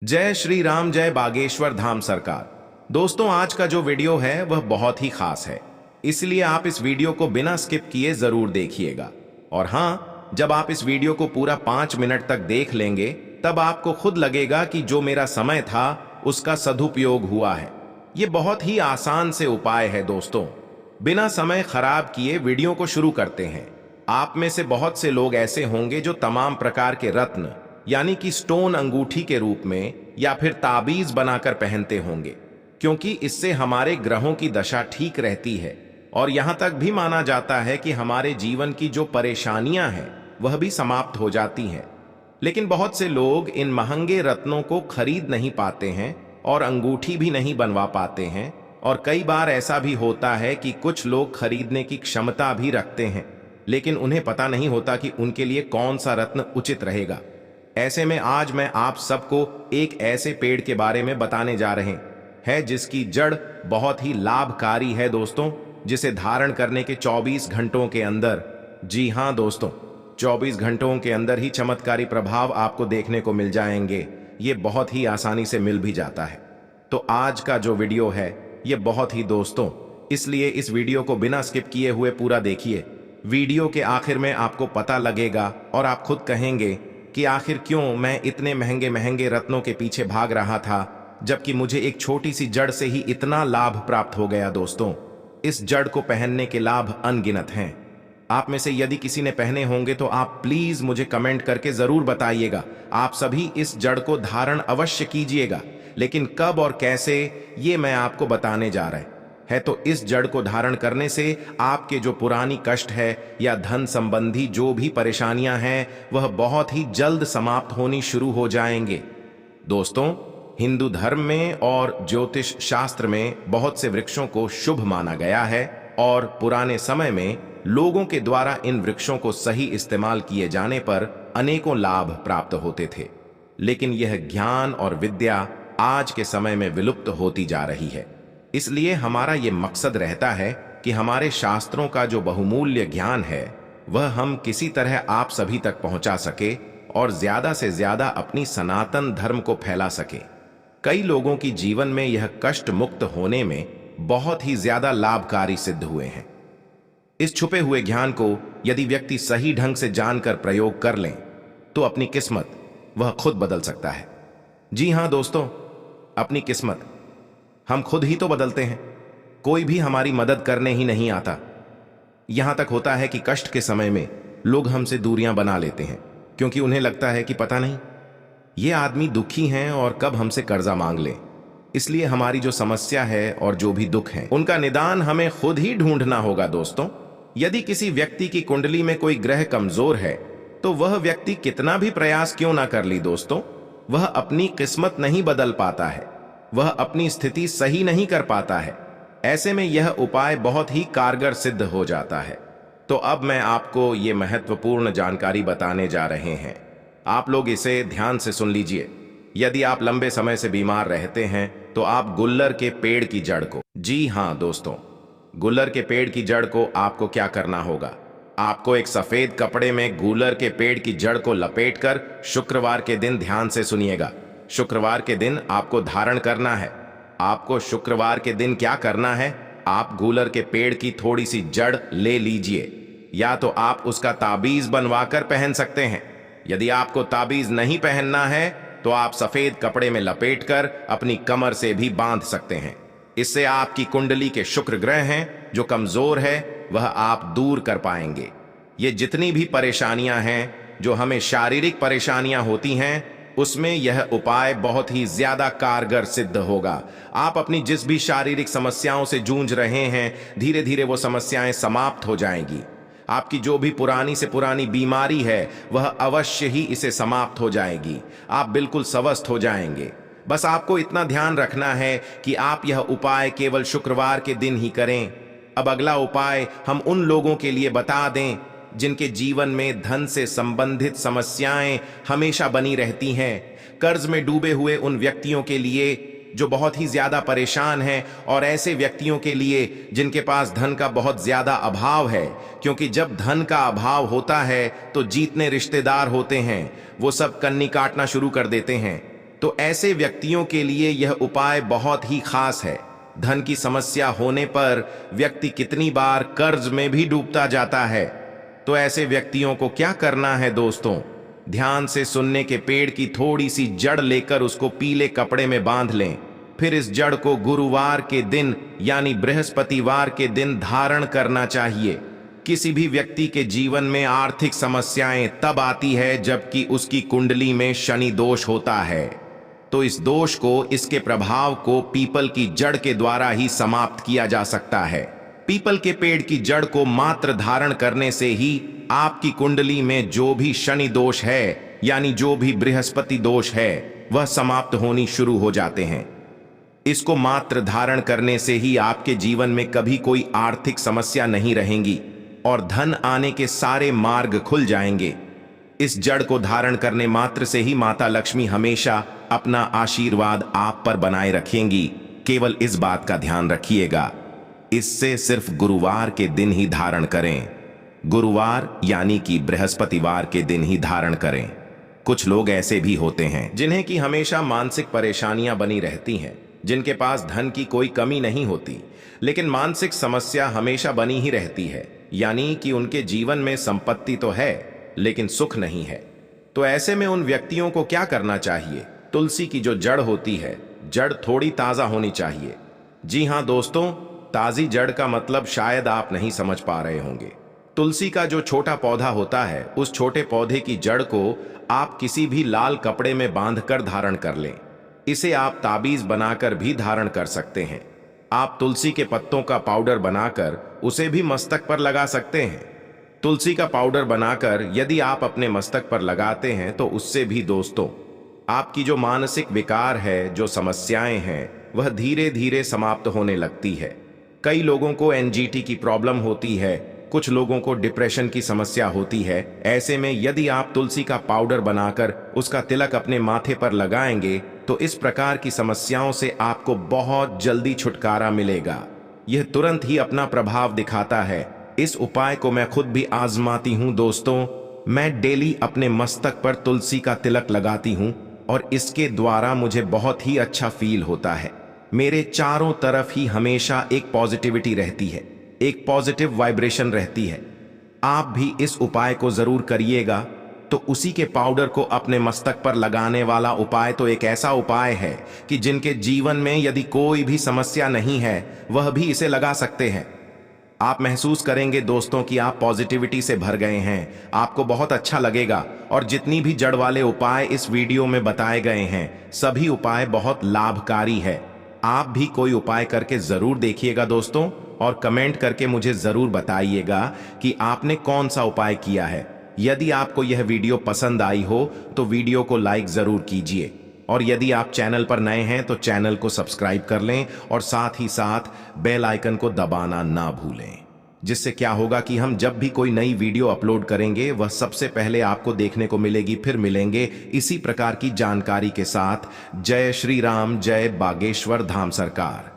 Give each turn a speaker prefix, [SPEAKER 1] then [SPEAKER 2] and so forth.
[SPEAKER 1] जय श्री राम, जय बागेश्वर धाम सरकार। दोस्तों, आज का जो वीडियो है वह बहुत ही खास है, इसलिए आप इस वीडियो को बिना स्किप किए जरूर देखिएगा। और हाँ, जब आप इस वीडियो को पूरा 5 मिनट तक देख लेंगे तब आपको खुद लगेगा कि जो मेरा समय था उसका सदुपयोग हुआ है। ये बहुत ही आसान से उपाय है दोस्तों। बिना समय खराब किए वीडियो को शुरू करते हैं। आप में से बहुत से लोग ऐसे होंगे जो तमाम प्रकार के रत्न यानी कि स्टोन अंगूठी के रूप में या फिर ताबीज बनाकर पहनते होंगे, क्योंकि इससे हमारे ग्रहों की दशा ठीक रहती है और यहां तक भी माना जाता है कि हमारे जीवन की जो परेशानियां हैं वह भी समाप्त हो जाती हैं। लेकिन बहुत से लोग इन महंगे रत्नों को खरीद नहीं पाते हैं और अंगूठी भी नहीं बनवा पाते हैं। और कई बार ऐसा भी होता है कि कुछ लोग खरीदने की क्षमता भी रखते हैं, लेकिन उन्हें पता नहीं होता कि उनके लिए कौन सा रत्न उचित रहेगा। ऐसे में आज मैं आप सबको एक ऐसे पेड़ के बारे में बताने जा रहे हैं जिसकी जड़ बहुत ही लाभकारी है दोस्तों, जिसे धारण करने के 24 घंटों के अंदर, जी हां दोस्तों, 24 घंटों के अंदर ही चमत्कारी प्रभाव आपको देखने को मिल जाएंगे। ये बहुत ही आसानी से मिल भी जाता है। तो आज का जो वीडियो है ये बहुत ही दोस्तों, इसलिए इस वीडियो को बिना स्किप किए हुए पूरा देखिए। वीडियो के आखिर में आपको पता लगेगा और आप खुद कहेंगे कि आखिर क्यों मैं इतने महंगे महंगे रत्नों के पीछे भाग रहा था, जबकि मुझे एक छोटी सी जड़ से ही इतना लाभ प्राप्त हो गया। दोस्तों, इस जड़ को पहनने के लाभ अनगिनत हैं। आप में से यदि किसी ने पहने होंगे तो आप प्लीज मुझे कमेंट करके जरूर बताइएगा। आप सभी इस जड़ को धारण अवश्य कीजिएगा, लेकिन कब और कैसे ये मैं आपको बताने जा रहा है। तो इस जड़ को धारण करने से आपके जो पुरानी कष्ट है या धन संबंधी जो भी परेशानियां हैं वह बहुत ही जल्द समाप्त होनी शुरू हो जाएंगे। दोस्तों, हिंदू धर्म में और ज्योतिष शास्त्र में बहुत से वृक्षों को शुभ माना गया है और पुराने समय में लोगों के द्वारा इन वृक्षों को सही इस्तेमाल किए जाने पर अनेकों लाभ प्राप्त होते थे। लेकिन यह ज्ञान और विद्या आज के समय में विलुप्त होती जा रही है। इसलिए हमारा ये मकसद रहता है कि हमारे शास्त्रों का जो बहुमूल्य ज्ञान है वह हम किसी तरह आप सभी तक पहुंचा सके और ज्यादा से ज्यादा अपनी सनातन धर्म को फैला सके। कई लोगों की जीवन में यह कष्ट मुक्त होने में बहुत ही ज्यादा लाभकारी सिद्ध हुए हैं। इस छुपे हुए ज्ञान को यदि व्यक्ति सही ढंग से जानकर प्रयोग कर लें तो अपनी किस्मत वह खुद बदल सकता है। जी हां दोस्तों, अपनी किस्मत हम खुद ही तो बदलते हैं। कोई भी हमारी मदद करने ही नहीं आता। यहां तक होता है कि कष्ट के समय में लोग हमसे दूरियां बना लेते हैं, क्योंकि उन्हें लगता है कि पता नहीं ये आदमी दुखी हैं और कब हमसे कर्जा मांग ले। इसलिए हमारी जो समस्या है और जो भी दुख है उनका निदान हमें खुद ही ढूंढना होगा। दोस्तों, यदि किसी व्यक्ति की कुंडली में कोई ग्रह कमजोर है तो वह व्यक्ति कितना भी प्रयास क्यों ना कर ली दोस्तों, वह अपनी किस्मत नहीं बदल पाता है, वह अपनी स्थिति सही नहीं कर पाता है। ऐसे में यह उपाय बहुत ही कारगर सिद्ध हो जाता है। तो अब मैं आपको ये महत्वपूर्ण जानकारी बताने जा रहे हैं। आप लोग इसे ध्यान से सुन लीजिए। यदि आप लंबे समय से बीमार रहते हैं तो आप गुल्लर के पेड़ की जड़ को, जी हां दोस्तों, गुल्लर के पेड़ की जड़ को आपको क्या करना होगा, आपको एक सफेद कपड़े में गुल्लर के पेड़ की जड़ को लपेटकर शुक्रवार के दिन, ध्यान से सुनिएगा, शुक्रवार के दिन आपको धारण करना है। आपको शुक्रवार के दिन क्या करना है, आप गूलर के पेड़ की थोड़ी सी जड़ ले लीजिए, या तो आप उसका ताबीज बनवाकर पहन सकते हैं। यदि आपको ताबीज नहीं पहनना है तो आप सफेद कपड़े में लपेटकर अपनी कमर से भी बांध सकते हैं। इससे आपकी कुंडली के शुक्र ग्रह हैं जो कमजोर है वह आप दूर कर पाएंगे। ये जितनी भी परेशानियां हैं जो हमें शारीरिक परेशानियां होती हैं उसमें यह उपाय बहुत ही ज्यादा कारगर सिद्ध होगा। आप अपनी जिस भी शारीरिक समस्याओं से जूझ रहे हैं धीरे धीरे वो समस्याएं समाप्त हो जाएंगी। आपकी जो भी पुरानी से पुरानी बीमारी है वह अवश्य ही इसे समाप्त हो जाएगी। आप बिल्कुल स्वस्थ हो जाएंगे। बस आपको इतना ध्यान रखना है कि आप यह उपाय केवल शुक्रवार के दिन ही करें। अब अगला उपाय हम उन लोगों के लिए बता दें जिनके जीवन में धन से संबंधित समस्याएं हमेशा बनी रहती हैं। कर्ज में डूबे हुए उन व्यक्तियों के लिए जो बहुत ही ज्यादा परेशान हैं और ऐसे व्यक्तियों के लिए जिनके पास धन का बहुत ज्यादा अभाव है, क्योंकि जब धन का अभाव होता है तो जितने रिश्तेदार होते हैं वो सब कन्नी काटना शुरू कर देते हैं। तो ऐसे व्यक्तियों के लिए यह उपाय बहुत ही खास है। धन की समस्या होने पर व्यक्ति कितनी बार कर्ज में भी डूबता जाता है। तो ऐसे व्यक्तियों को क्या करना है दोस्तों? ध्यान से सुनने के पेड़ की थोड़ी सी जड़ लेकर उसको पीले कपड़े में बांध लें। फिर इस जड़ को गुरुवार के दिन यानी बृहस्पतिवार के दिन धारण करना चाहिए। किसी भी व्यक्ति के जीवन में आर्थिक समस्याएं तब आती है जबकि उसकी कुंडली में शनि दोष होता है। तो इस दोष को, इसके प्रभाव को पीपल की जड़ के द्वारा ही समाप्त किया जा सकता है। पीपल के पेड़ की जड़ को मात्र धारण करने से ही आपकी कुंडली में जो भी शनि दोष है यानी जो भी बृहस्पति दोष है वह समाप्त होनी शुरू हो जाते हैं। इसको मात्र धारण करने से ही आपके जीवन में कभी कोई आर्थिक समस्या नहीं रहेंगी और धन आने के सारे मार्ग खुल जाएंगे। इस जड़ को धारण करने मात्र से ही माता लक्ष्मी हमेशा अपना आशीर्वाद आप पर बनाए रखेंगी। केवल इस बात का ध्यान रखिएगा, इससे सिर्फ गुरुवार के दिन ही धारण करें। गुरुवार यानी कि बृहस्पतिवार के दिन ही धारण करें। कुछ लोग ऐसे भी होते हैं जिन्हें कि हमेशा मानसिक परेशानियां बनी रहती हैं, जिनके पास धन की कोई कमी नहीं होती लेकिन मानसिक समस्या हमेशा बनी ही रहती है, यानी कि उनके जीवन में संपत्ति तो है लेकिन सुख नहीं है। तो ऐसे में उन व्यक्तियों को क्या करना चाहिए? तुलसी की जो जड़ होती है, जड़ थोड़ी ताजा होनी चाहिए। जी हां दोस्तों, ताजी जड़ का मतलब शायद आप नहीं समझ पा रहे होंगे। तुलसी का जो छोटा पौधा होता है, उस छोटे पौधे की जड़ को आप किसी भी लाल कपड़े में बांधकर धारण कर लें। इसे आप ताबीज बनाकर भी धारण कर सकते हैं। आप तुलसी के पत्तों का पाउडर बनाकर उसे भी मस्तक पर लगा सकते हैं। तुलसी का पाउडर बनाकर यदि आप अपने मस्तक पर लगाते हैं तो उससे भी दोस्तों आपकी जो मानसिक विकार है, जो समस्याएं हैं, वह धीरे धीरे समाप्त होने लगती है। कई लोगों को एंजाइटी की प्रॉब्लम होती है, कुछ लोगों को डिप्रेशन की समस्या होती है। ऐसे में यदि आप तुलसी का पाउडर बनाकर उसका तिलक अपने माथे पर लगाएंगे तो इस प्रकार की समस्याओं से आपको बहुत जल्दी छुटकारा मिलेगा। यह तुरंत ही अपना प्रभाव दिखाता है। इस उपाय को मैं खुद भी आजमाती हूं दोस्तों। मैं डेली अपने मस्तक पर तुलसी का तिलक लगाती हूं और इसके द्वारा मुझे बहुत ही अच्छा फील होता है। मेरे चारों तरफ ही हमेशा एक पॉजिटिविटी रहती है, एक पॉजिटिव वाइब्रेशन रहती है। आप भी इस उपाय को जरूर करिएगा। तो उसी के पाउडर को अपने मस्तक पर लगाने वाला उपाय तो एक ऐसा उपाय है कि जिनके जीवन में यदि कोई भी समस्या नहीं है वह भी इसे लगा सकते हैं। आप महसूस करेंगे दोस्तों कि आप पॉजिटिविटी से भर गए हैं, आपको बहुत अच्छा लगेगा। और जितनी भी जड़ वाले उपाय इस वीडियो में बताए गए हैं, सभी उपाय बहुत लाभकारी है। आप भी कोई उपाय करके जरूर देखिएगा दोस्तों और कमेंट करके मुझे जरूर बताइएगा कि आपने कौन सा उपाय किया है। यदि आपको यह वीडियो पसंद आई हो तो वीडियो को लाइक जरूर कीजिए और यदि आप चैनल पर नए हैं तो चैनल को सब्सक्राइब कर लें और साथ ही साथ बेल आइकन को दबाना ना भूलें, जिससे क्या होगा कि हम जब भी कोई नई वीडियो अपलोड करेंगे वह सबसे पहले आपको देखने को मिलेगी। फिर मिलेंगे इसी प्रकार की जानकारी के साथ। जय श्री राम, जय बागेश्वर धाम सरकार।